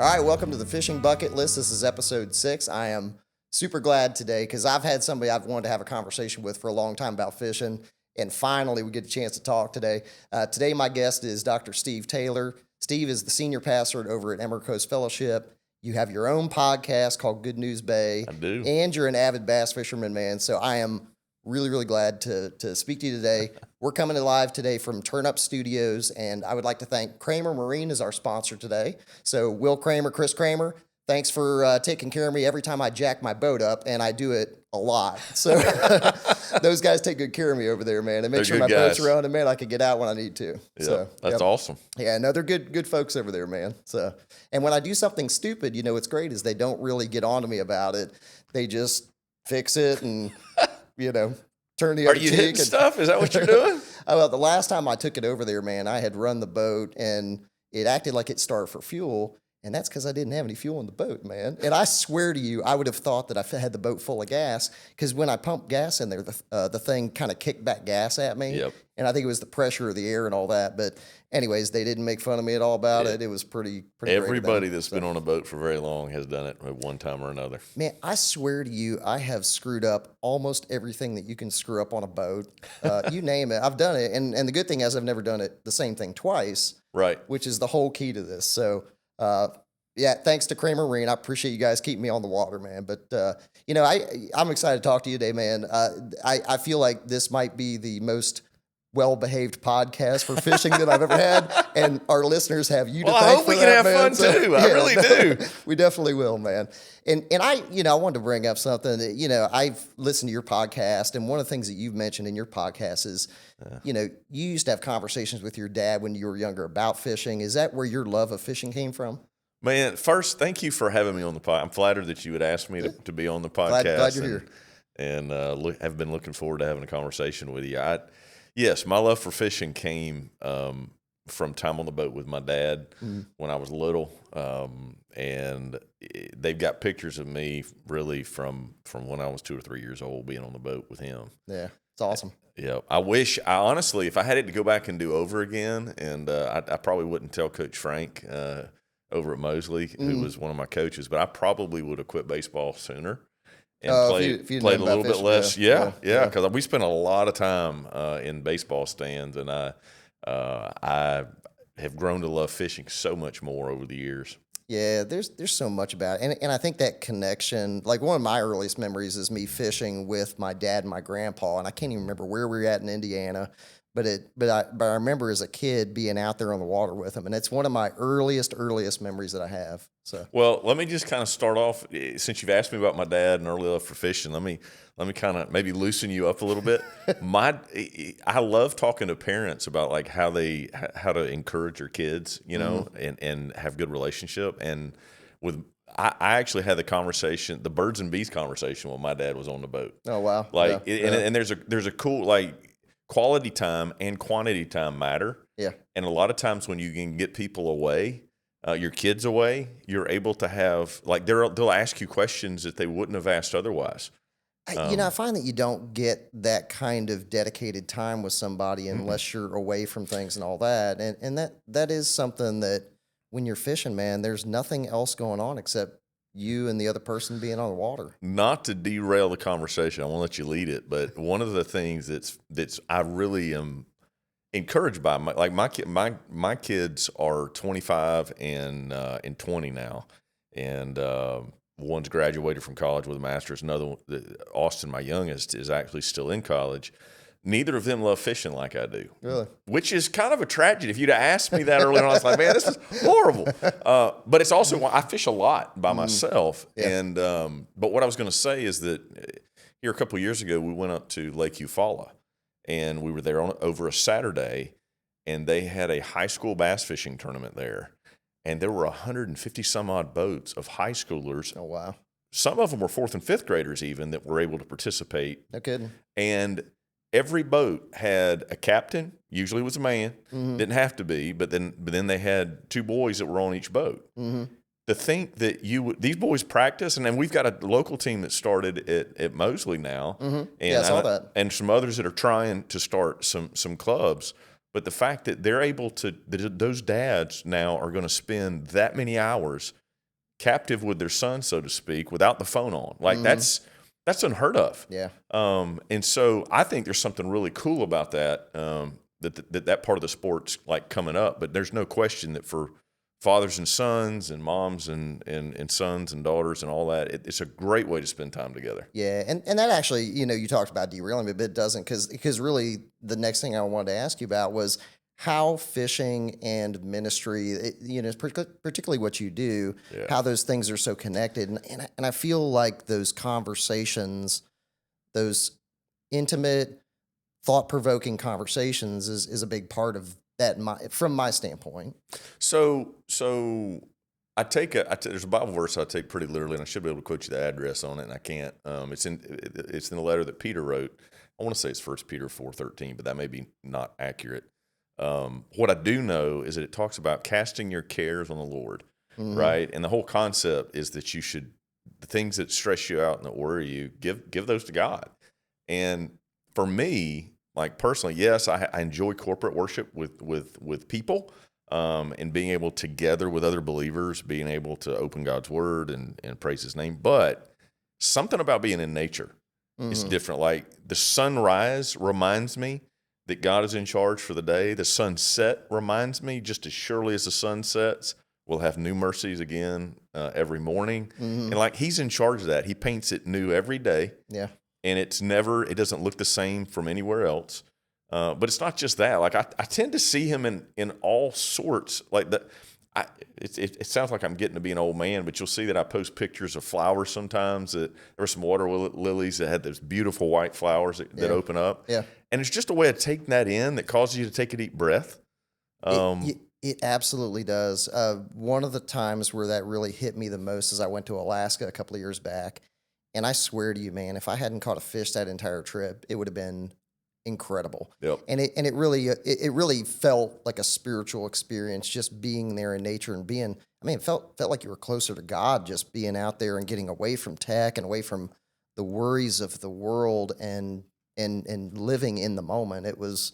All right, welcome to the Fishing Bucket List. This is episode 6. I am super glad today because I've had somebody I've wanted to have a conversation with for a long time about fishing, and finally we get a chance to talk today. Today my guest is Dr. Steve Taylor. Steve is the senior pastor over at Emerald Coast Fellowship. You have your own podcast called Good News Bay. I do. And you're an avid bass fisherman, man. So I am really glad to speak to you today. We're coming live today from Turn Up Studios, and I would like to thank Kramer Marine as our sponsor today. So Will Kramer, Chris Kramer, thanks for taking care of me every time I jack my boat up, and I do it a lot. So those guys take good care of me over there, man. They make sure my boat's running, man. I can get out when I need to. Yeah, so that's awesome. Yeah, no, they're good folks over there, man. So, and when I do something stupid, you know, what's great is they don't really get on to me about it. They just fix it and, you know, turn the other cheek. Are you hitting stuff? Is that what you're doing? Well, the last time I took it over there, man, I had run the boat and it acted like it started for fuel. And that's because I didn't have any fuel in the boat, man. And I swear to you, I would have thought that I had the boat full of gas because when I pumped gas in there, the thing kind of kicked back gas at me. Yep. And I think it was the pressure of the air and all that. But anyways, they didn't make fun of me at all about it. It was pretty Everybody great that's been on a boat for very long has done it at one time or another. Man, I swear to you, I have screwed up almost everything that you can screw up on a boat. You name it, I've done it. And the good thing is I've never done it the same thing twice. Right. Which is the whole key to this. So, yeah, thanks to Kramer Marine. I appreciate you guys keeping me on the water, man. But, you know, I'm excited to talk to you today, man. I feel like this might be the most well-behaved podcast for fishing that I've ever had, and our listeners have you to thank for that, I hope we can have fun, too. I really do. We definitely will, man. And I wanted to bring up something that, you know, I've listened to your podcast, and one of the things that you've mentioned in your podcast is, you know, you used to have conversations with your dad when you were younger about fishing. Is that where your love of fishing came from? Man, first, thank you for having me on the podcast. I'm flattered that you would ask me to be on the podcast. Glad you're here. And have been looking forward to having a conversation with you. Yes, my love for fishing came from time on the boat with my dad when I was little. And they've got pictures of me really from when I was 2 or 3 years old being on the boat with him. Yeah, it's awesome. Yeah, I honestly, if I had it to go back and do over again, and I probably wouldn't tell Coach Frank over at Mosley, who was one of my coaches, but I probably would have quit basable sooner and played a little bit less. Yeah, because we spent a lot of time in baseball stands, and I have grown to love fishing so much more over the years. Yeah, there's so much about it. And I think that connection, like one of my earliest memories is me fishing with my dad and my grandpa, and I can't even remember where we were at in Indiana, but I remember as a kid being out there on the water with him, and it's one of my earliest memories that I have. So, well, let me just kind of start off, since you've asked me about my dad and early love for fishing. Let me kind of maybe loosen you up a little bit. I love talking to parents about like how to encourage their kids, you know, and have good relationship. And I actually had the birds and bees conversation when my dad was on the boat. Oh wow! Like, and there's a cool like. Quality time and quantity time matter. Yeah. And a lot of times when you can get people away, your kids away, you're able to have, like, they'll ask you questions that they wouldn't have asked otherwise. I find that you don't get that kind of dedicated time with somebody unless you're away from things and all that. And that is something that when you're fishing, man, there's nothing else going on except you and the other person being on the water. Not to derail the conversation, I won't let you lead it, but one of the things that's I really am encouraged by, my kids are 25 and 20 now, and one's graduated from college with a master's. Another one, Austin, my youngest, is actually still in college. Neither of them love fishing like I do. Really? Which is kind of a tragedy. If you'd have asked me that earlier on, I was like, man, this is horrible. But it's also, I fish a lot by myself. Yeah. And but what I was going to say is that here a couple of years ago, we went up to Lake Eufaula. And we were there over a Saturday. And they had a high school bass fishing tournament there. And there were 150 some odd boats of high schoolers. Oh, wow. Some of them were 4th and 5th graders even that were able to participate. No kidding. And every boat had a captain, usually was a man, didn't have to be, but then they had 2 boys that were on each boat. To think that these boys practice, and then we've got a local team that started at Mosley now, and I saw that, and some others that are trying to start some clubs. But the fact that they're able to, those dads now are going to spend that many hours captive with their son, so to speak, without the phone on. Like that's unheard of. Yeah. And so I think there's something really cool about that, that part of the sport's like coming up. But there's no question that for fathers and sons and moms and sons and daughters and all that, it's a great way to spend time together. Yeah, and that actually, you talked about derailing me, but it doesn't, because really the next thing I wanted to ask you about was how fishing and ministry, particularly what you do, how those things are so connected, and I feel like those conversations, those intimate, thought-provoking conversations, is a big part of that from my standpoint. So there's a Bible verse I take pretty literally, and I should be able to quote you the address on it, and I can't. It's in the letter that Peter wrote. I want to say it's 1 Peter 4:13, but that may be not accurate. What I do know is that it talks about casting your cares on the Lord, right? And the whole concept is that you should, the things that stress you out and that worry you, give those to God. And for me, like personally, yes, I enjoy corporate worship with people, and being able to gather with other believers, being able to open God's word and praise his name. But something about being in nature is different. Like the sunrise reminds me that God is in charge for the day. The sunset reminds me, just as surely as the sun sets, we'll have new mercies again every morning. And like he's in charge of that. He paints it new every day. Yeah. And it doesn't look the same from anywhere else. But it's not just that. Like I tend to see him in all sorts. Like it sounds like I'm getting to be an old man, but you'll see that I post pictures of flowers sometimes. There were some water lilies that had those beautiful white flowers that open up. Yeah. And it's just a way of taking that in that causes you to take a deep breath. It absolutely does. One of the times where that really hit me the most is I went to Alaska a couple of years back. And I swear to you, man, if I hadn't caught a fish that entire trip, it would have been incredible. Yep. And it really felt like a spiritual experience, just being there in nature and it felt like you were closer to God, just being out there and getting away from tech and away from the worries of the world and living in the moment. It was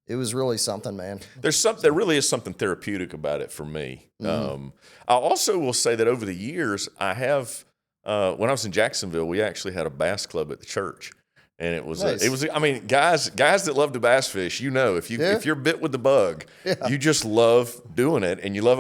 really something, man. There really is something therapeutic about it for me. I also will say that over the years, I have. When I was in Jacksonville, we actually had a bass club at the church, and it was nice. Guys that love to bass fish, if you're bit with the bug, you just love doing it, and you love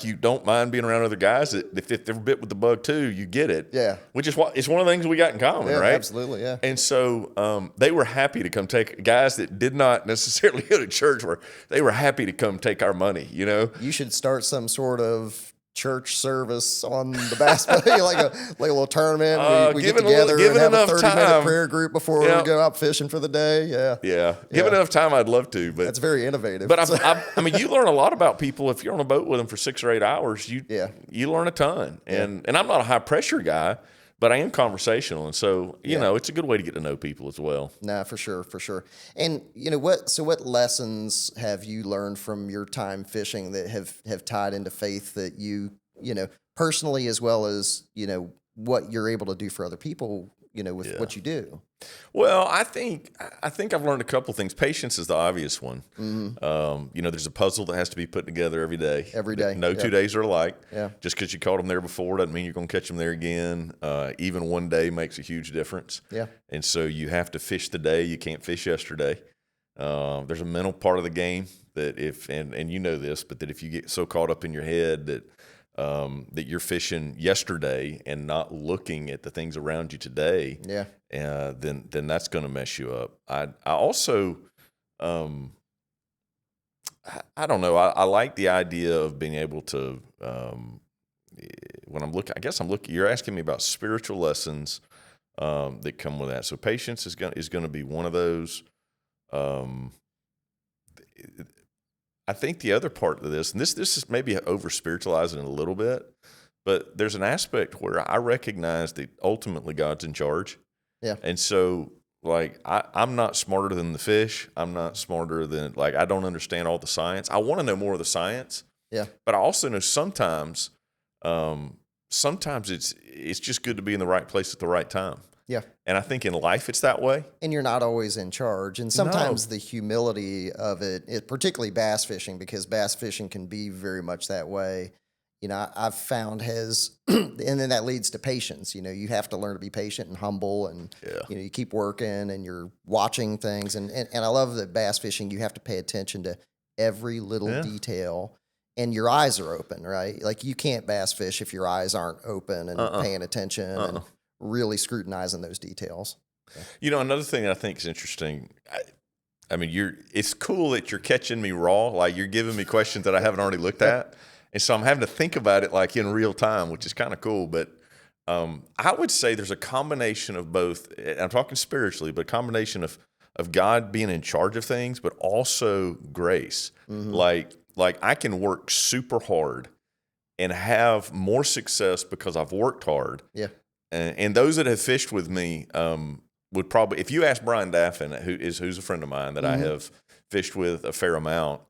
you don't mind being around other guys that if they're bit with the bug too, you get it. Yeah, which is it's one of the things we got in common, right? Absolutely, yeah. And so they were happy to come take guys that did not necessarily go to church, they were happy to come take our money. You should start some sort of church service on the bass boat, like a little tournament. We get together and have a 30-minute prayer group before we go out fishing for the day. Yeah. Given enough time, I'd love to. But that's very innovative. But you learn a lot about people if you're on a boat with them for 6 or 8 hours. You learn a ton. And I'm not a high pressure guy, but I am conversational, and so it's a good way to get to know people as well. Nah, for sure. And what lessons have you learned from your time fishing that have tied into faith that you personally, as well as what you're able to do for other people, with what you do? Well, I think I've learned a couple things. Patience is the obvious one. There's a puzzle that has to be put together every day. Every day. No 2 days are alike. Yeah. Just because you caught them there before doesn't mean you're going to catch them there again. Even one day makes a huge difference. Yeah. And so you have to fish the day. You can't fish yesterday. There's a mental part of the game that and you know this, but that if you get so caught up in your head that you're fishing yesterday and not looking at the things around you today, then that's going to mess you up. I also, I don't know. I like the idea of being able to, when I'm looking, you're asking me about spiritual lessons that come with that. So patience is going to be one of those. I think the other part of this, and this is maybe over spiritualizing it a little bit, but there's an aspect where I recognize that ultimately God's in charge. Yeah. And so I'm not smarter than the fish. I'm not smarter than I don't understand all the science. I want to know more of the science. Yeah. But I also know sometimes it's just good to be in the right place at the right time. Yeah. And I think in life it's that way. And you're not always in charge. And sometimes the humility of it, particularly bass fishing, because bass fishing can be very much that way. I've found has, and then that leads to patience. You have to learn to be patient and humble, and Yeah. you keep working and you're watching things, and I love that bass fishing. You have to pay attention to every little Yeah. detail, and your eyes are open, right? Like you can't bass fish if your eyes aren't open and paying attention and really scrutinizing those details. Another thing I think is interesting. I mean, it's cool that you're catching me raw. Like you're giving me questions that I haven't already looked at. And so I'm having to think about it like in real time, which is kind of cool. But I would say there's a combination of both. And I'm talking spiritually, but a combination of God being in charge of things, but also grace. Mm-hmm. Like I can work super hard and have more success because I've worked hard. Yeah. And those that have fished with me would probably, if you ask Brian Daffin, who's a friend of mine that I have fished with a fair amount,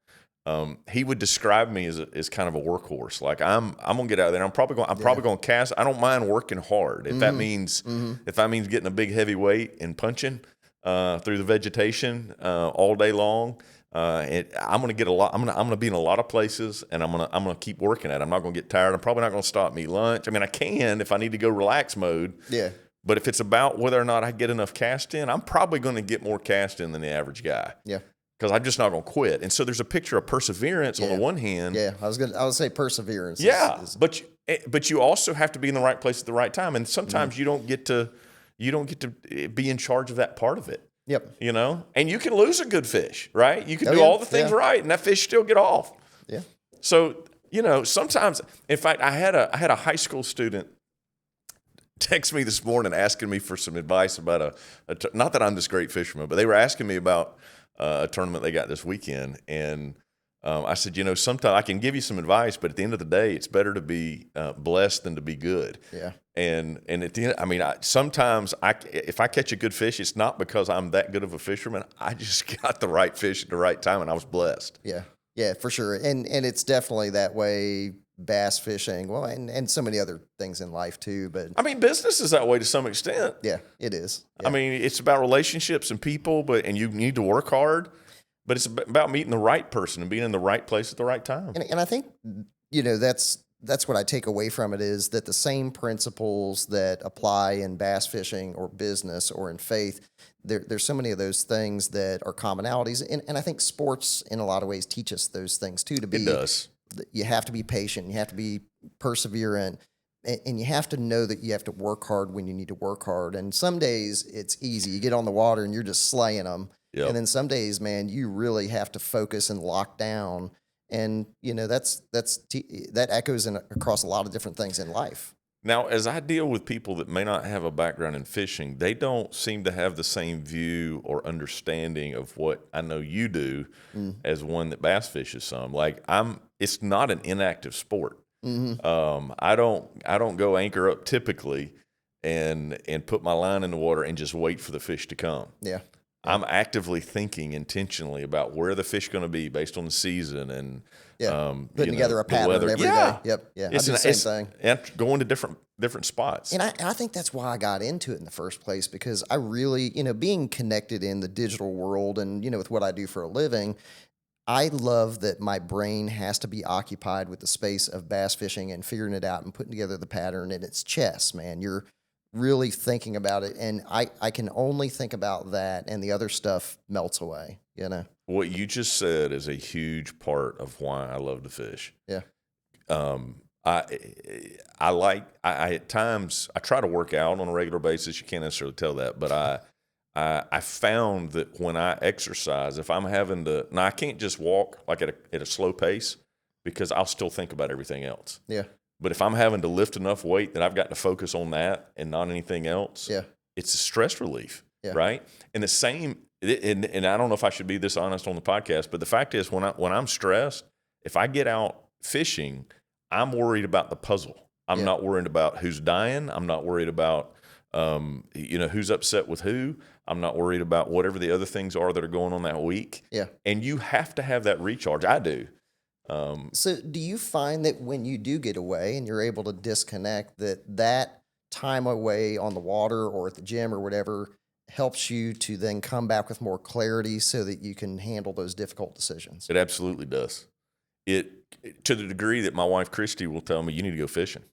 he would describe me as kind of a workhorse. Like I'm gonna get out there. I'm probably gonna cast. I don't mind working hard if that means getting a big heavy weight and punching through the vegetation all day long. I'm gonna get a lot. I'm gonna be in a lot of places, and I'm gonna keep working at it. I'm not gonna get tired. I'm probably not gonna stop and eat lunch. I mean, I can if I need to go relax mode. Yeah. But if it's about whether or not I get enough cast in, I'm probably going to get more cast in than the average guy. Yeah. Because I'm just not going to quit. And so there's a picture of perseverance on the one hand. Yeah, I would say perseverance. Yeah, but you also have to be in the right place at the right time. And sometimes you don't get to be in charge of that part of it. Yep. And you can lose a good fish, right? You can do all the things right, and that fish still get off. Yeah. So sometimes, in fact, I had a high school student text me this morning asking me for some advice about not that I'm this great fisherman, but they were asking me about a tournament they got this weekend. And I said, sometimes I can give you some advice, but at the end of the day, it's better to be blessed than to be good. Yeah. And at the end, I mean, sometimes if I catch a good fish, it's not because I'm that good of a fisherman. I just got the right fish at the right time, and I was blessed. Yeah. Yeah, for sure. And it's definitely that way. Bass fishing, well, and so many other things in life too. But I mean, business is that way to some extent. Yeah, it is. Yeah. I mean, it's about relationships and people, and you need to work hard. But it's about meeting the right person and being in the right place at the right time. And I think that's what I take away from it is that the same principles that apply in bass fishing or business or in faith, there's so many of those things that are commonalities. And I think sports in a lot of ways teach us those things too. It does. You have to be patient. You have to be perseverant. And you have to know that you have to work hard when you need to work hard. And some days it's easy. You get on the water and you're just slaying them. Yep. And then some days, man, you really have to focus and lock down. And that echoes across a lot of different things in life. Now, as I deal with people that may not have a background in fishing, they don't seem to have the same view or understanding of what I know you do as one that bass fishes some. Like it's not an inactive sport. Mm-hmm. I don't go anchor up typically and put my line in the water and just wait for the fish to come. Yeah. I'm actively thinking intentionally about where the fish going to be based on the season and putting together a pattern every day. Yep. Yeah. I do the same thing. And going to different spots. And I think that's why I got into it in the first place, because I really, being connected in the digital world and, with what I do for a living, I love that my brain has to be occupied with the space of bass fishing and figuring it out and putting together the pattern. And it's chess, man. You're really thinking about it. And I can only think about that, and the other stuff melts away, What you just said is a huge part of why I love to fish. Yeah. I at times I try to work out on a regular basis. You can't necessarily tell that, but I found that when I exercise, if I'm having to, now I can't just walk like at a slow pace because I'll still think about everything else. Yeah. But if I'm having to lift enough weight that I've got to focus on that and not anything else, it's a stress relief, right? And the same, and I don't know if I should be this honest on the podcast, but the fact is when I'm stressed, if I get out fishing, I'm worried about the puzzle. I'm not worried about who's dying. I'm not worried about who's upset with who. I'm not worried about whatever the other things are that are going on that week. Yeah. And you have to have that recharge. I do. So do you find that when you do get away and you're able to disconnect, that time away on the water or at the gym or whatever helps you to then come back with more clarity so that you can handle those difficult decisions? It absolutely does. to the degree that my wife Christy will tell me, you need to go fishing,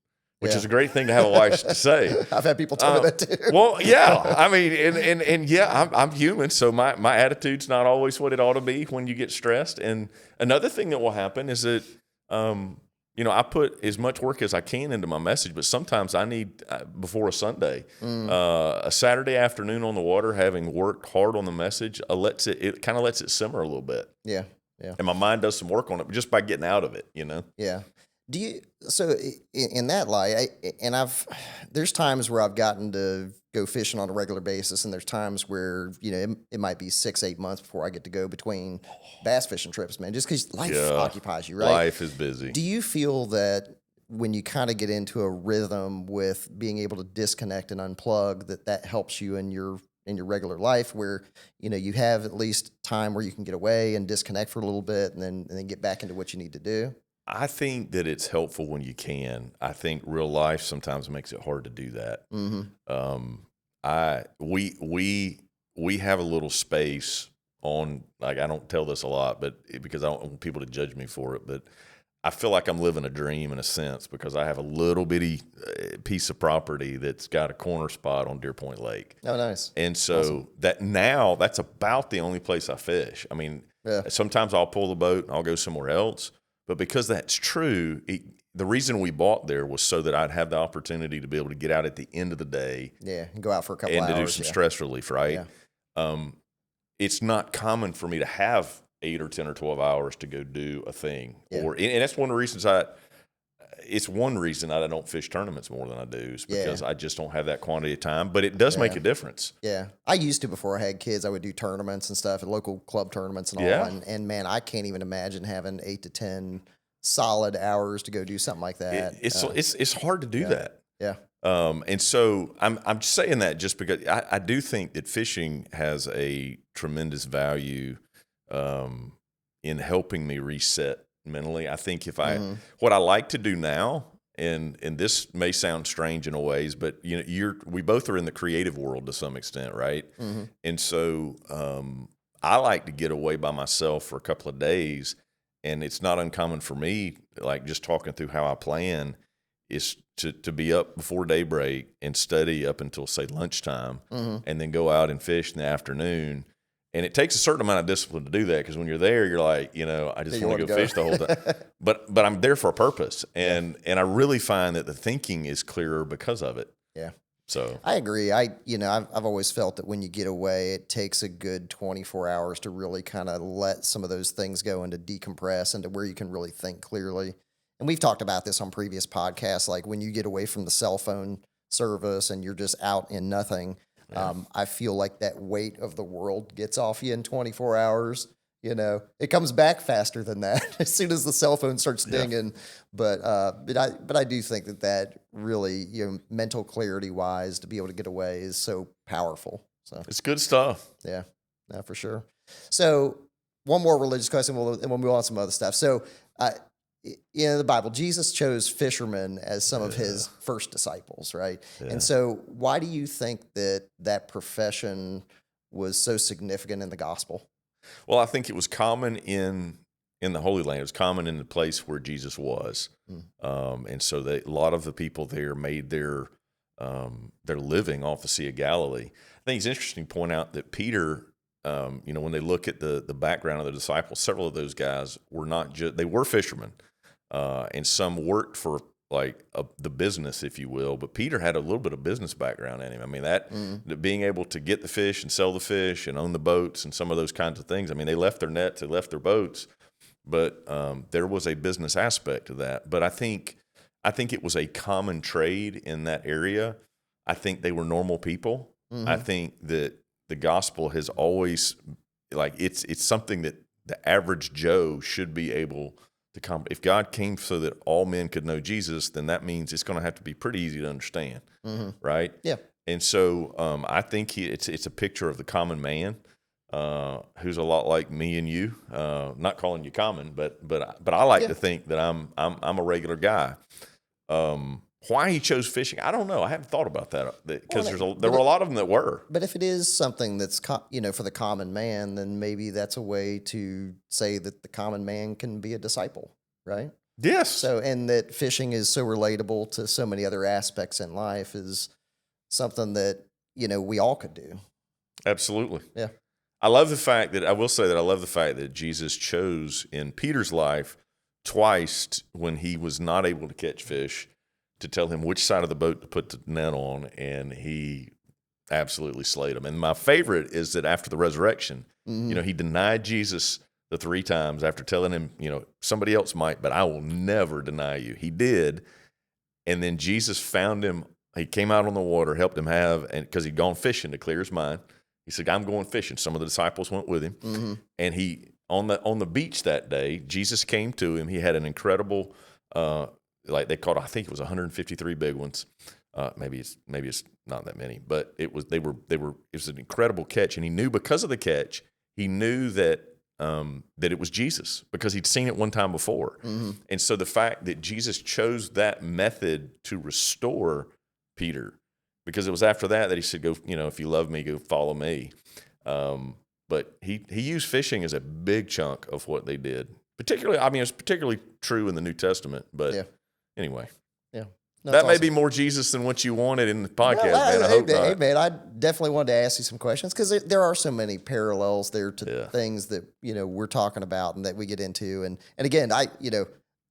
which Yeah. is a great thing to have a wife to say. I've had people tell me that too. Well, yeah, I mean, and yeah, I'm human, so my attitude's not always what it ought to be when you get stressed. And another thing that will happen is that, I put as much work as I can into my message, but sometimes I need, before a Sunday, a Saturday afternoon on the water, having worked hard on the message, it kind of lets it simmer a little bit. Yeah. Yeah. And my mind does some work on it just by getting out of it, Yeah. So in that light, there's times where I've gotten to go fishing on a regular basis, and there's times where, it might be 6-8 months before I get to go between bass fishing trips, man, just because life occupies you, right? Life is busy. Do you feel that when you kind of get into a rhythm with being able to disconnect and unplug, that helps you in your regular life, where you have at least time where you can get away and disconnect for a little bit, and then get back into what you need to do? I think that it's helpful when you can. I think real life sometimes makes it hard to do that. We have a little space on, like, I don't tell this a lot, but because I don't want people to judge me for it, but I feel like I'm living a dream in a sense, because I have a little bitty piece of property that's got a corner spot on Deer Point Lake. Oh, nice. And so that's about the only place I fish. I mean, sometimes I'll pull the boat and I'll go somewhere else. But because that's true, the reason we bought there was so that I'd have the opportunity to be able to get out at the end of the day. Yeah, and go out for a couple and hours. And to do some stress relief, right? Yeah. It's not common for me to have 8 or 10 or 12 hours to go do a thing. Yeah. And that's one of the reasons it's one reason I don't fish tournaments more than I do, is because I just don't have that quantity of time. But it does make a difference. Yeah. I used to, before I had kids, I would do tournaments and stuff, local club tournaments and all. And man, I can't even imagine having 8 to 10 solid hours to go do something like that. It's hard to do that. Yeah. And so I'm just saying that just because I do think that fishing has a tremendous value in helping me reset mentally. I think what I like to do now, and this may sound strange in a ways, but we both are in the creative world to some extent, right? And so I like to get away by myself for a couple of days, and it's not uncommon for me, like just talking through how I plan, is to be up before daybreak and study up until, say, lunchtime, and then go out and fish in the afternoon. And it takes a certain amount of discipline to do that, because when you're there, you're like, I just want to go fish the whole time. But I'm there for a purpose, and I really find that the thinking is clearer because of it. Yeah. So I agree. I've always felt that when you get away, it takes a good 24 hours to really kind of let some of those things go and to decompress and to where you can really think clearly. And we've talked about this on previous podcasts, like when you get away from the cell phone service and you're just out in nothing. I feel like that weight of the world gets off you in 24 hours. It comes back faster than that as soon as the cell phone starts dinging. But I do think that really, mental clarity wise, to be able to get away is so powerful. So it's good stuff. Yeah, for sure. So one more religious question, and we'll move on to some other stuff. So, in the Bible, Jesus chose fishermen as some of his first disciples, right? Yeah. And so why do you think that profession was so significant in the gospel? Well, I think it was common in the Holy Land. It was common in the place where Jesus was. And so a lot of the people there made their living off the Sea of Galilee. I think it's interesting to point out that Peter, when they look at the background of the disciples, several of those guys were not just, they were fishermen. And some worked for the business, if you will, but Peter had a little bit of business background in him. I mean, that being able to get the fish and sell the fish and own the boats and some of those kinds of things. I mean, they left their nets, they left their boats, but there was a business aspect to that. But I think it was a common trade in that area. I think they were normal people. I think that the gospel has always, it's something that the average Joe should be able to come. If God came so that all men could know Jesus, then that means it's going to have to be pretty easy to understand, right? Yeah. And so I think it's a picture of the common man who's a lot like me and you. Not calling you common, but I like to think that I'm a regular guy. Why he chose fishing, I don't know. I haven't thought about that, because there were a lot of them that were. But if it is something that's for the common man, then maybe that's a way to say that the common man can be a disciple. right? Yes. So, and that fishing is so relatable to so many other aspects in life is something that, we all could do. Absolutely. Yeah. I love the fact that I will say that I love the fact that Jesus chose in Peter's life twice when he was not able to catch fish to tell him which side of the boat to put the net on, and he absolutely slayed him. And my favorite is that after the resurrection, he denied Jesus the 3 times after telling him, somebody else might, but I will never deny you. He did. And then Jesus found him. He came out on the water, helped him and because he'd gone fishing to clear his mind. He said, I'm going fishing. Some of the disciples went with him. And he, on the beach that day, Jesus came to him. He had an incredible, like they caught, I think it was 153 big ones. Maybe it's not that many, but it was an incredible catch. And he knew because of the catch, he knew that it was Jesus because he'd seen it one time before. And so the fact that Jesus chose that method to restore Peter, because it was after that he said, go, if you love me, go follow me. But he used fishing as a big chunk of what they did. Particularly, it's particularly true in the New Testament, but anyway. Yeah. No, that may awesome. be more Jesus than what you wanted in the podcast, No, man. I hope not. Hey, man, I definitely wanted to ask you some questions because there are so many parallels there to things that, we're talking about and that we get into. And again,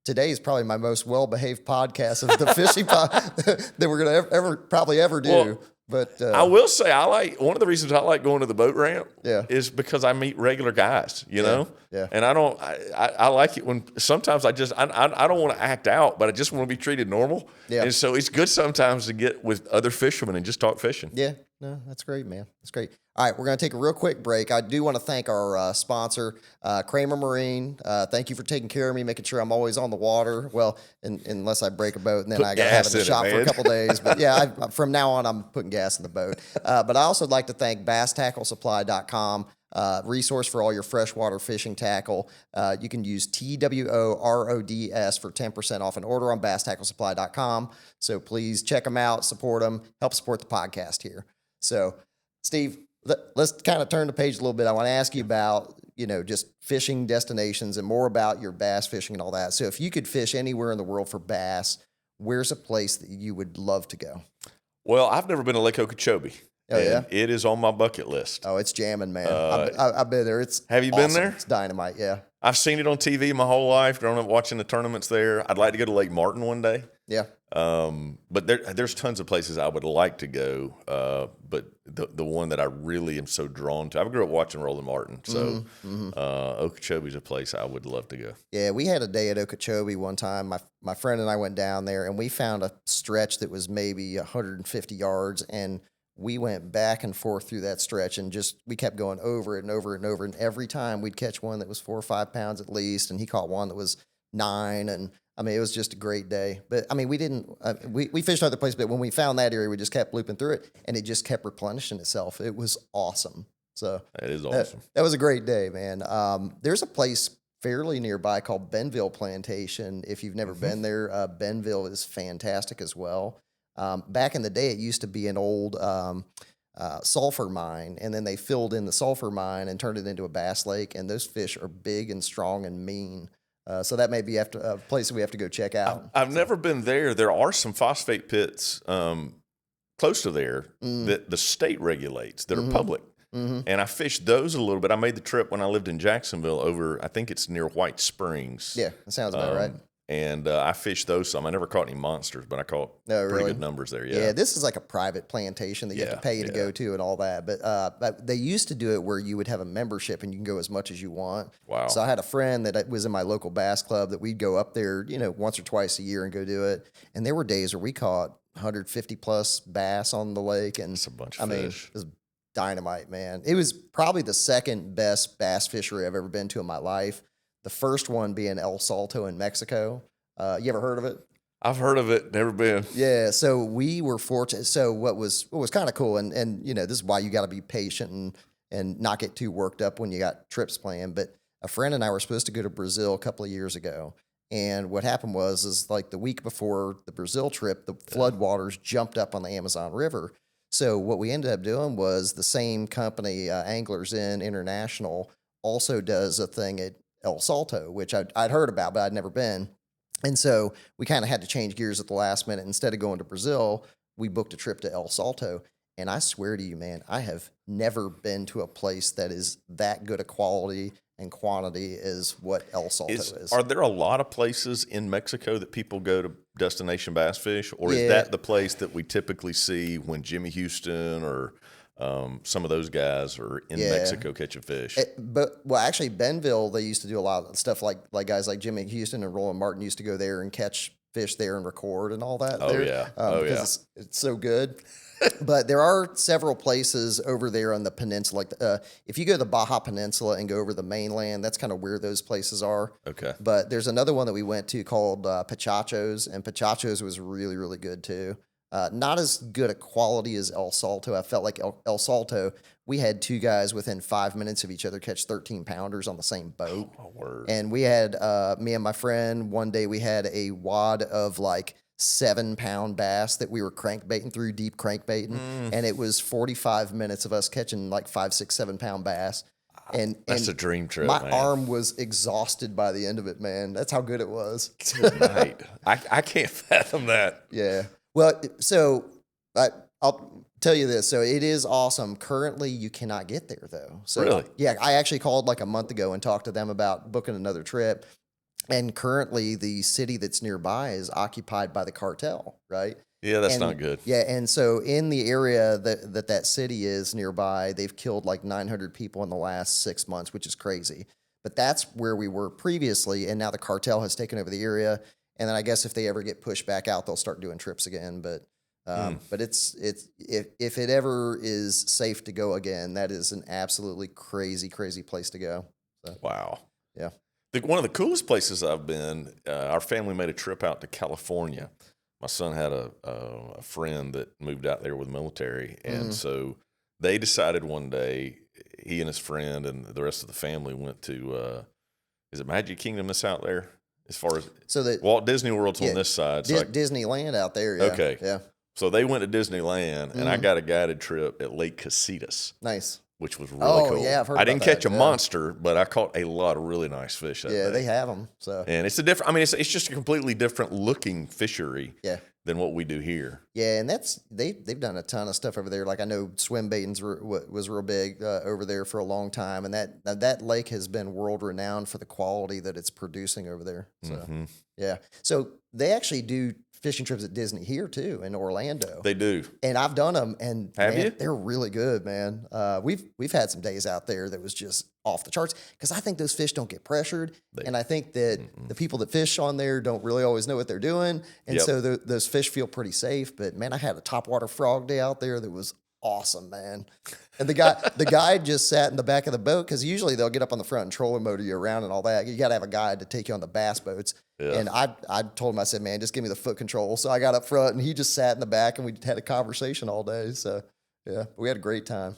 today is probably my most well-behaved podcast of the fishing that we're going to probably ever do. Well, but I will say one of the reasons I like going to the boat ramp is because I meet regular guys, know? Yeah. And I like it when sometimes I don't want to act out, but I just want to be treated normal. Yeah. And so it's good sometimes to get with other fishermen and just talk fishing. Yeah. No, that's great, man. That's great. All right, we're going to take a real quick break. I do want to thank our sponsor, Kramer Marine. Thank you for taking care of me, making sure I'm always on the water. Well, unless I break a boat, and then I got to have it in the shop for a couple days. But yeah, from now on, I'm putting gas in the boat. But I also like to thank BassTackleSupply.com. Resource for all your freshwater fishing tackle. You can use TWORODS for 10% off an order on BassTackleSupply.com. So please check them out, support them, help support the podcast here. So, Steve, let's kind of turn the page a little bit. I want to ask you about, just fishing destinations and more about your bass fishing and all that. So if you could fish anywhere in the world for bass, where's a place that you would love to go? Well, I've never been to Lake Okeechobee. Oh, yeah? It is on my bucket list. Oh, it's jamming, man. I've been there. Have you been there? It's dynamite, yeah. I've seen it on TV my whole life, growing up watching the tournaments there. I'd like to go to Lake Martin one day. Yeah. But there's tons of places I would like to go. But the one that I really am so drawn to, I grew up watching Roland Martin. So Okeechobee's a place I would love to go. Yeah, we had a day at Okeechobee one time. My friend and I went down there, and we found a stretch that was maybe 150 yards, and we went back and forth through that stretch and we kept going over it and over it and over. And every time we'd catch one that was 4 or 5 pounds at least. And he caught one that was 9. And it was just a great day. But we didn't, we fished other places, but when we found that area, we just kept looping through it and it just kept replenishing itself. It was awesome. So that is awesome. That was a great day, man. There's a place fairly nearby called Benville Plantation. If you've never been there, Benville is fantastic as well. Back in the day, it used to be an old sulfur mine, and then they filled in the sulfur mine and turned it into a bass lake, and those fish are big and strong and mean. So that may be a place that we have to go check out. I've never been there. There are some phosphate pits close to there that the state regulates that are public. And I fished those a little bit. I made the trip when I lived in Jacksonville over, I think it's near White Springs. Yeah, that sounds about right. And I fished those some. I never caught any monsters, but I caught pretty good numbers there. Yeah, this is like a private plantation that you have to pay to go to and all that. But they used to do it where you would have a membership and you can go as much as you want. Wow. So I had a friend that was in my local bass club that we'd go up there, once or twice a year and go do it. And there were days where we caught 150 plus bass on the lake. And it's a bunch of fish. It was dynamite, man. It was probably the second best bass fishery I've ever been to in my life. The first one being El Salto in Mexico. You ever heard of it? I've heard of it, never been. Yeah, so we were fortunate. So what was kind of cool, and this is why you got to be patient and not get too worked up when you got trips planned. But a friend and I were supposed to go to Brazil a couple of years ago, and what happened is like the week before the Brazil trip, the floodwaters jumped up on the Amazon River. So what we ended up doing was the same company, Anglers Inn International, also does a thing at El Salto, which I'd heard about, but I'd never been. And so we kind of had to change gears at the last minute. Instead of going to Brazil, we booked a trip to El Salto. And I swear to you, man, I have never been to a place that is that good a quality and quantity as what El Salto is. Are there a lot of places in Mexico that people go to destination bass fish, or is Yeah. that the place that we typically see when Jimmy Houston or some of those guys are in Yeah. Mexico catching fish? Well, actually, Benville, they used to do a lot of stuff like guys like Jimmy Houston and Roland Martin used to go there and catch fish there and record and all that. Oh, there, yeah. because it's so good. But there are several places over there on the peninsula. Like if you go to the Baja Peninsula and go over the mainland, that's kind of where those places are. Okay. But there's another one that we went to called Pachachos, and Pachachos was really, really good too. Not as good a quality as El Salto. I felt like El Salto, we had two guys within 5 minutes of each other catch 13-pounders on the same boat. Oh, word. And we had, me and my friend, one day we had a wad of like 7-pound bass that we were crankbaiting through, deep crankbaiting. And it was 45 minutes of us catching like 5, 6, 7-pound bass. And That's a dream trip, my man. arm was exhausted by the end of it, man. That's how good it was. Good night. I can't fathom that. Yeah. Well, so I'll tell you this. So it is awesome. Currently, you cannot get there though. So Really? yeah, I actually called like a month ago and talked to them about booking another trip. And currently, the city that's nearby is occupied by the cartel, right? Yeah, that's And- not good. Yeah, and so in the area that city is nearby, they've killed like 900 people in the last 6 months, which is crazy. But that's where we were previously, and now the cartel has taken over the area. And then I guess if they ever get pushed back out, they'll start doing trips again. But it's if it ever is safe to go again, that is an absolutely crazy place to go. So, Wow. yeah. One of the coolest places I've been, our family made a trip out to California. My son had a friend that moved out there with the military. And so they decided one day, he and his friend and the rest of the family went to, is it Magic Kingdom that's out there? As far as So that Walt Disney World's on this side. So, Disneyland out there. Yeah. Okay. Yeah. so they went to Disneyland, and I got a guided trip at Lake Casitas, Nice. which was really Oh, cool. yeah, I've heard I about didn't catch that, a yeah. monster, but I caught a lot of really nice fish that Yeah, day. they have them. So And it's a different. I mean, it's just a completely different looking fishery yeah. than what we do here. Yeah, and they've done a ton of stuff over there. Like I know swim baiting was real big over there for a long time, and that lake has been world renowned for the quality that it's producing over there. So yeah, so they actually do fishing trips at Disney here too in Orlando. They do. And I've done them, and Have man, you? they're really good, man. We've had some days out there that was just off the charts because I think those fish don't get pressured, and I think that the people that fish on there don't really always know what they're doing, and Yep. so those fish feel pretty safe. But man, I had a topwater frog day out there that was awesome, man. And the guide just sat in the back of the boat because usually they'll get up on the front and trolling motor you around and all that. You got to have a guide to take you on the bass boats. Yeah. And I told him, I said, man, just give me the foot control. So I got up front and he just sat in the back and we had a conversation all day. So yeah, we had a great time.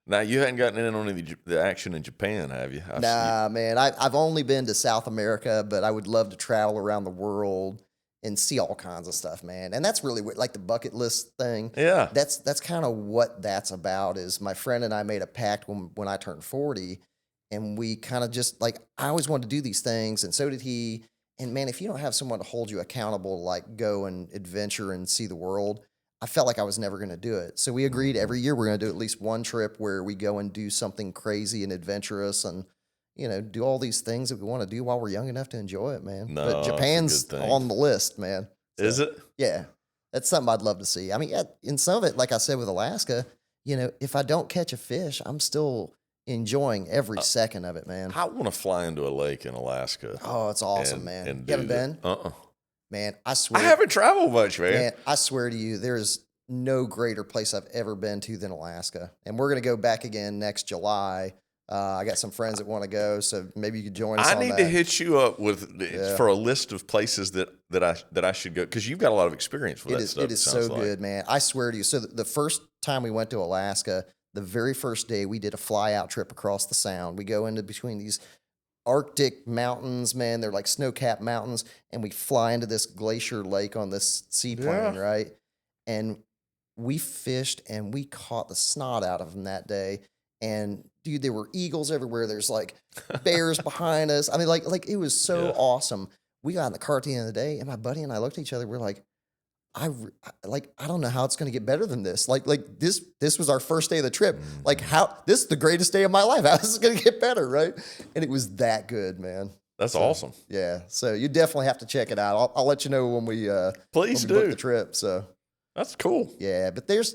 Now, you hadn't gotten in on the action in Japan, have you? Nah, man, I've only been to South America, but I would love to travel around the world and see all kinds of stuff, man. And that's really like the bucket list thing. Yeah. That's kind of what that's about. Is my friend and I made a pact when I turned 40, and we kind of just like I always wanted to do these things, and so did he. And man, if you don't have someone to hold you accountable, like go and adventure and see the world, I felt like I was never going to do it. So we agreed every year we're going to do at least one trip where we go and do something crazy and adventurous and, you know, do all these things that we want to do while we're young enough to enjoy it, man. No, But that's a Japan's good thing. on the list, man. Is it? Yeah. That's something I'd love to see. I mean, in some of it, like I said with Alaska, you know, if I don't catch a fish, I'm still enjoying every second of it, man. I want to fly into a lake in Alaska. Oh, it's awesome, and- man. and You haven't do been? that. Uh-uh. Man, I I swear. haven't traveled much, man. Man, I swear to you, there's no greater place I've ever been to than Alaska. And we're going to go back again next July. I got some friends that want to go, so maybe you could join us I on need that. to hit you up with Yeah. for a list of places that I should go because you've got a lot of experience with that stuff. It is sounds so like. good, man. I swear to you. So the first time we went to Alaska, the very first day we did a fly out trip across the Sound. We go into between these Arctic mountains, man. They're like snow-capped mountains, and we fly into this glacier lake on this seaplane, Yeah. right? And we fished and we caught the snot out of them that day. And dude, there were eagles everywhere. There's like bears behind us. I mean, like it was so Yeah. awesome. We got in the car at the end of the day, and my buddy and I looked at each other. We're like, I don't know how it's going to get better than this. Like this was our first day of the trip. Like this is the greatest day of my life. How is this going to get better, right? And it was that good, man. That's awesome. Yeah, so you definitely have to check it out. I'll let you know when we Please book do. the trip. So That's cool. yeah, but there's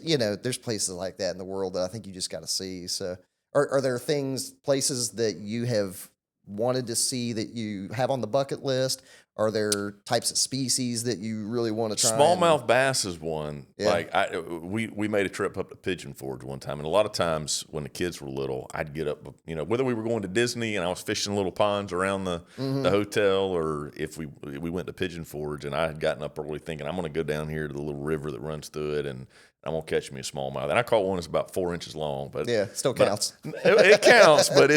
places like that in the world that I think you just got to see. So are there places that you have wanted to see that you have on the bucket list? Are there types of species that you really want to try? Smallmouth bass is one. Yeah. Like we made a trip up to Pigeon Forge one time, and a lot of times when the kids were little, I'd get up, whether we were going to Disney and I was fishing little ponds around the hotel, or if we went to Pigeon Forge and I had gotten up early thinking I'm going to go down here to the little river that runs through it and I'm gonna catch me a smallmouth. And I caught one that's about 4 inches long, but yeah, still counts. It counts, but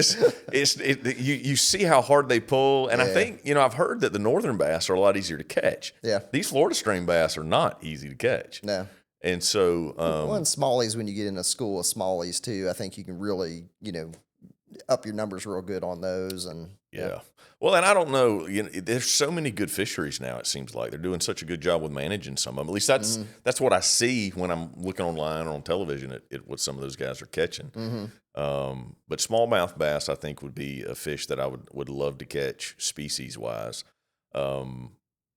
you see how hard they pull, and I think I've heard that the northern bass are a lot easier to catch. Yeah, these Florida stream bass are not easy to catch. No, and so and smallies, when you get in a school of smallies too, I think you can really up your numbers real good on those. And yeah. Well, and I don't know, there's so many good fisheries now. It seems like they're doing such a good job with managing some of them. At least that's what I see when I'm looking online or on television at what some of those guys are catching. But smallmouth bass, I think, would be a fish that I would love to catch species wise.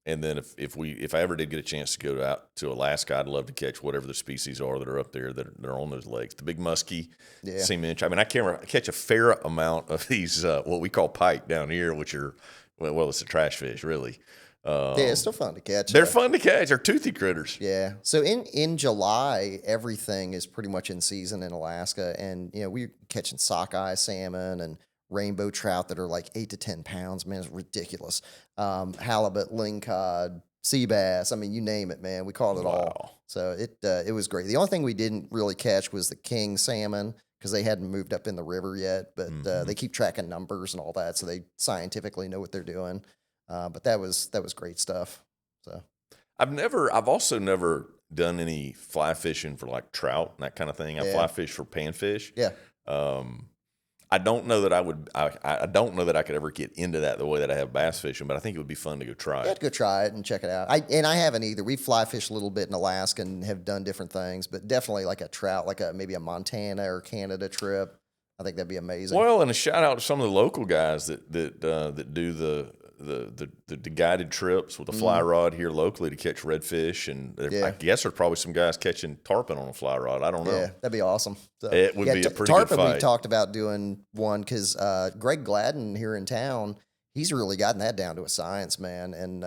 And then if I ever did get a chance to go out to Alaska, I'd love to catch whatever the species are that are up there that are on those lakes. The big muskie, seaminch. I mean, I catch a fair amount of these what we call pike down here, which are it's a trash fish, really. Yeah, it's still fun to catch. They're fun to catch. They're toothy critters. Yeah. So in July, everything is pretty much in season in Alaska, and we're catching sockeye salmon and rainbow trout that are like 8 to 10 pounds. Man, it's ridiculous. Halibut, lingcod, sea bass. I mean, you name it, man. We caught it all. So it was great. The only thing we didn't really catch was the king salmon because they hadn't moved up in the river yet. But they keep tracking numbers and all that, so they scientifically know what they're doing. But that was great stuff. So I've also never done any fly fishing for like trout and that kind of thing. I fly fish for panfish. Yeah. I don't know that I would. I don't know that I could ever get into that the way that I have bass fishing, but I think it would be fun to go try You have it. to go try it and check it out. I haven't either. We fly fished a little bit in Alaska and have done different things, but definitely like a trout, like maybe a Montana or Canada trip. I think that'd be amazing. Well, and a shout out to some of the local guys that do the guided trips with a fly rod here locally to catch redfish, and I guess there's probably some guys catching tarpon on a fly rod. I don't know. Yeah, that'd be awesome. So, it would be a pretty tarpon, good fight. We talked about doing one because Greg Gladden here in town, he's really gotten that down to a science, man. And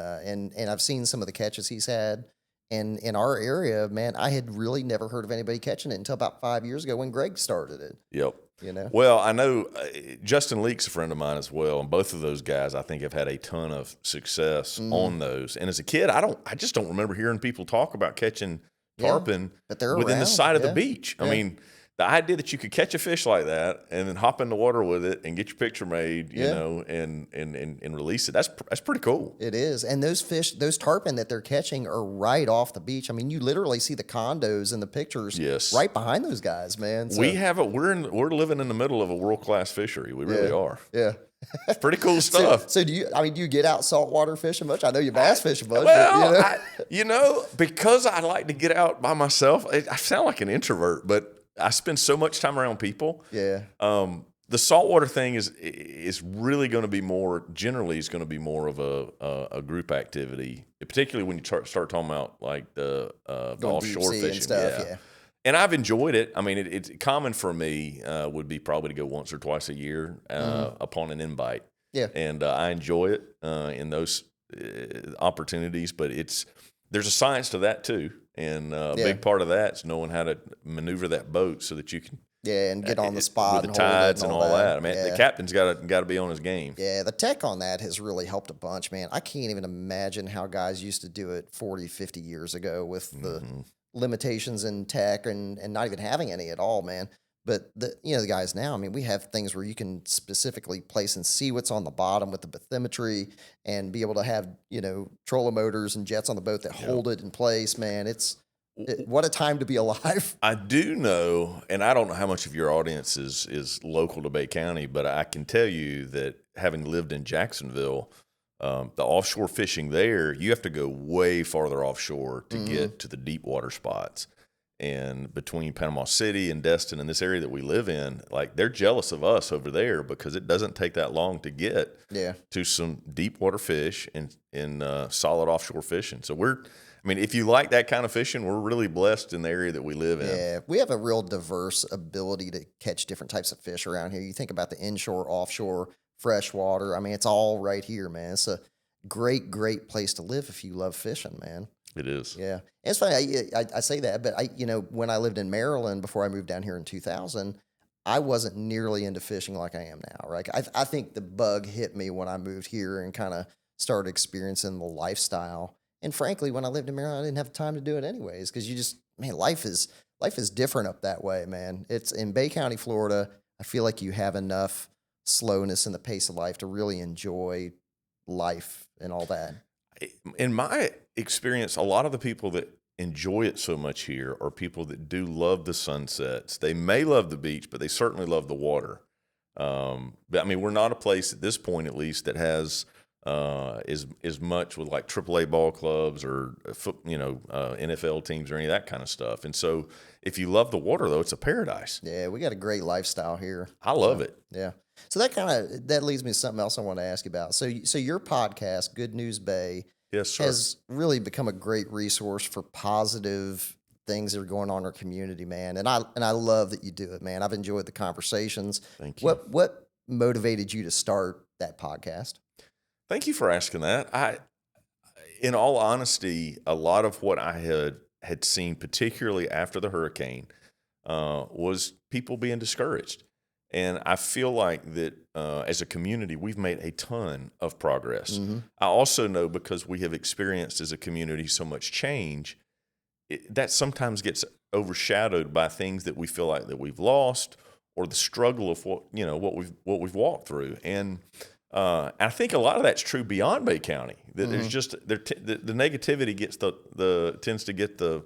I've seen some of the catches he's had. And in our area, man, I had really never heard of anybody catching it until about 5 years ago when Greg started it. Yep. Well, I know Justin Leake's a friend of mine as well, and both of those guys I think have had a ton of success on those. And as a kid, I just don't remember hearing people talk about catching tarpon but they're within around. the side of the beach. I mean, the idea that you could catch a fish like that and then hop in the water with it and get your picture made, and release it, that's pretty cool. It is. And those fish, those tarpon that they're catching are right off the beach. I mean, you literally see the condos in the pictures right behind those guys, man. So, we're living in the middle of a world-class fishery. We really are. Yeah. It's pretty cool stuff. So do you get out saltwater fishing much? I know you bass fish a bunch. Well, but, because I like to get out by myself, I sound like an introvert, but I spend so much time around people. Yeah. The saltwater thing is really going to be more, generally is going to be more of a group activity, particularly when you start talking about like the offshore fishing and stuff. Yeah. And I've enjoyed it. I mean, it's common for me would be probably to go once or twice a year upon an invite. Yeah. And I enjoy it in those opportunities, but there's a science to that too. And a big part of that is knowing how to maneuver that boat so that you can and get on the spot with the tides and all that. I mean, the captain's got to be on his game. Yeah, the tech on that has really helped a bunch, man. I can't even imagine how guys used to do it 40, 50 years ago with the limitations in tech and not even having any at all, man. But the guys now, I mean, we have things where you can specifically place and see what's on the bottom with the bathymetry and be able to have, trolling motors and jets on the boat that hold it in place, man. What a time to be alive. I do know, and I don't know how much of your audience is local to Bay County, but I can tell you that having lived in Jacksonville, the offshore fishing there, you have to go way farther offshore to get to the deep water spots. And between Panama City and Destin and this area that we live in, like they're jealous of us over there because it doesn't take that long to get to some deep water fish and in solid offshore fishing. So if you like that kind of fishing, we're really blessed in the area that we live in. Yeah, we have a real diverse ability to catch different types of fish around here. You think about the inshore, offshore, freshwater. I mean, it's all right here, man. It's a great, great place to live if you love fishing, man. It is. Yeah. It's funny. I say that, but when I lived in Maryland before I moved down here in 2000, I wasn't nearly into fishing like I am now, right? I think the bug hit me when I moved here and kind of started experiencing the lifestyle. And frankly, when I lived in Maryland, I didn't have time to do it anyways, because life is different up that way, man. It's in Bay County, Florida. I feel like you have enough slowness in the pace of life to really enjoy life and all that. In my experience, a lot of the people that enjoy it so much here are people that do love the sunsets. They may love the beach, but they certainly love the water. But we're not a place at this point, at least, that has as much with like AAA ball clubs or NFL teams or any of that kind of stuff. And so, if you love the water, though, it's a paradise. Yeah, we got a great lifestyle here. I love it. Yeah. So that leads me to something else I want to ask you about. So your podcast, Good News Bay, yes, sir, has really become a great resource for positive things that are going on in our community, man. And I love that you do it, man. I've enjoyed the conversations. Thank you. What motivated you to start that podcast? Thank you for asking that. In all honesty, a lot of what I had seen, particularly after the hurricane, was people being discouraged. And I feel like that as a community, we've made a ton of progress. Mm-hmm. I also know, because we have experienced as a community so much change, that sometimes gets overshadowed by things that we feel like that we've lost, or the struggle of what we've walked through. And I think a lot of that's true beyond Bay County. That Mm-hmm. there's just the negativity tends to get the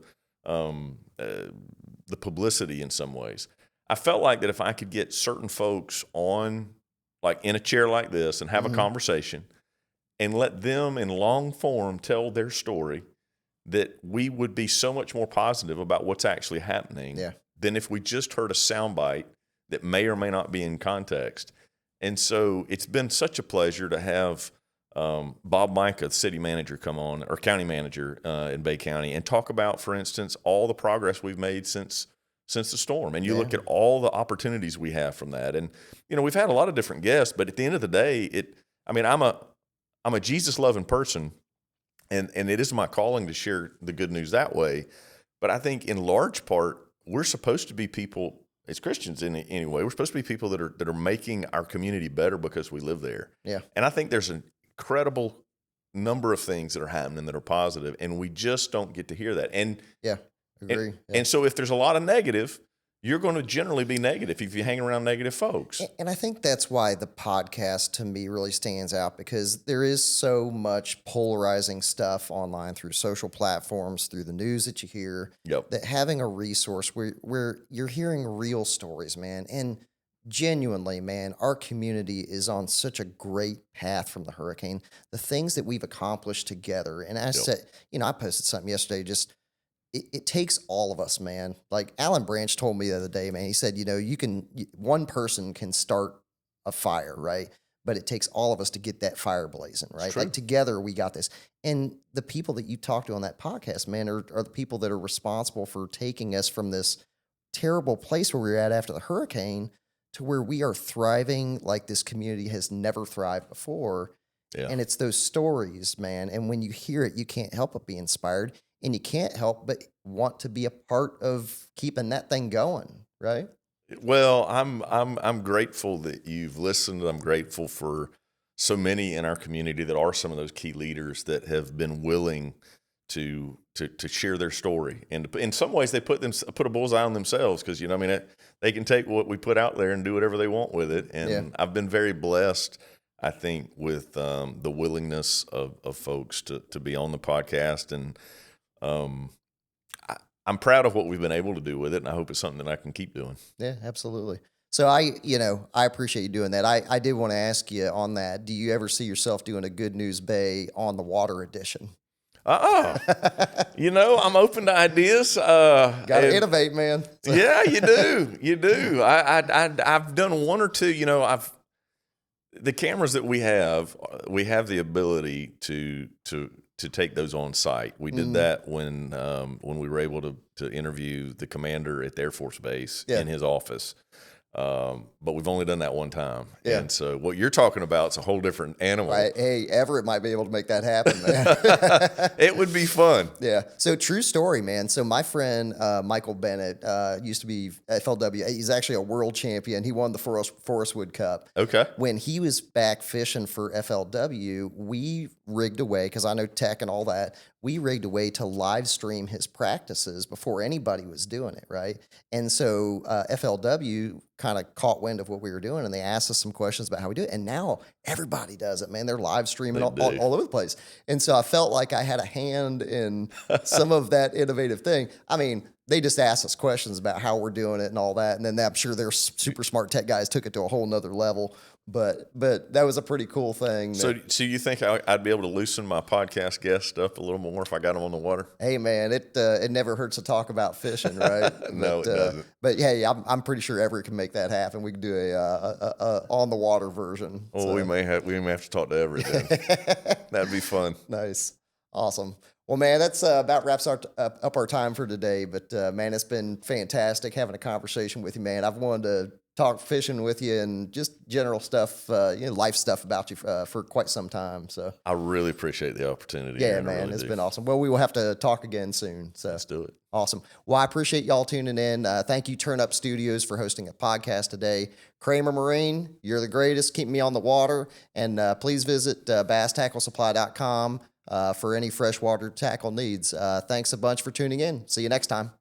publicity in some ways. I felt like that if I could get certain folks on, like in a chair like this, and have Mm-hmm. a conversation and let them in long form tell their story, that we would be so much more positive about what's actually happening than if we just heard a soundbite that may or may not be in context. And so it's been such a pleasure to have Bob Micah, the city manager, come on, or county manager in Bay County, and talk about, for instance, all the progress we've made since the storm. And you look at all the opportunities we have from that. And, we've had a lot of different guests, but at the end of the day, I'm a Jesus-loving person, and it is my calling to share the good news that way. But I think in large part, we're supposed to be people, as Christians anyway, we're supposed to be people that are making our community better because we live there. Yeah. And I think there's an incredible number of things that are happening that are positive, and we just don't get to hear that. And agree. And so if there's a lot of negative, you're going to generally be negative if you hang around negative folks. And I think that's why the podcast to me really stands out, because there is so much polarizing stuff online through social platforms, through the news that you hear, that having a resource where you're hearing real stories, man. And genuinely, man, our community is on such a great path from the hurricane. The things that we've accomplished together. And I said, I posted something yesterday, just it takes all of us, man. Like Alan Branch told me the other day, man, he said, one person can start a fire, right? But it takes all of us to get that fire blazing, right? Like together we got this. And the people that you talk to on that podcast, man, are the people that are responsible for taking us from this terrible place where we were at after the hurricane to where we are thriving like this community has never thrived before. Yeah. And it's those stories, man. And when you hear it, you can't help but be inspired. And you can't help but want to be a part of keeping that thing going, right? Well, I'm grateful that you've listened. I'm grateful for so many in our community that are some of those key leaders that have been willing to share their story. And in some ways, they put a bullseye on themselves, because they can take what we put out there and do whatever they want with it. And I've been very blessed, I think, with the willingness of folks to be on the podcast. And I'm proud of what we've been able to do with it, and I hope it's something that I can keep doing. Yeah, absolutely. So I appreciate you doing that. I did want to ask you on that. Do you ever see yourself doing a Good News Bay on the water edition? I'm open to ideas. Got to innovate, man. Yeah, you do. You do. I've done one or two. The cameras that we have the ability to take those on site. We did that when we were able to interview the commander at the Air Force Base in his office. But we've only done that one time. Yeah. And so what you're talking about is a whole different animal. Right. Hey, Everett might be able to make that happen, man. It would be fun. Yeah. So true story, man. So my friend Michael Bennett used to be FLW. He's actually a world champion. He won the Forest Wood Cup. Okay. When he was back fishing for FLW, we rigged away, because I know tech and all that, we rigged away to live stream his practices before anybody was doing it, right? And so FLW kind of caught wind of what we were doing, and they asked us some questions about how we do it. And now everybody does it, man. They're live streaming all over the place. And so I felt like I had a hand in some of that innovative thing. I mean, they just asked us questions about how we're doing it and all that. And then I'm sure their super smart tech guys took it to a whole nother level. But that was a pretty cool thing. So you think I'd be able to loosen my podcast guest up a little more if I got them on the water? Hey, man, it never hurts to talk about fishing, right? No, it doesn't. But hey, I'm pretty sure Everett can make that happen. We can do a on the water version. Oh, so. we may have to talk to Everett then. That'd be fun. Nice, awesome. Well, man, that's about wraps up our time for today. But man, it's been fantastic having a conversation with you, man. I've wanted to talk fishing with you and just general stuff, life stuff about you for quite some time. So I really appreciate the opportunity. Yeah, man, it's been awesome. Well, we will have to talk again soon. So let's do it. Awesome. Well, I appreciate y'all tuning in. Thank you, Turn Up Studios, for hosting a podcast today. Kramer Marine, you're the greatest. Keep me on the water. And please visit basstacklesupply.com for any freshwater tackle needs. Thanks a bunch for tuning in. See you next time.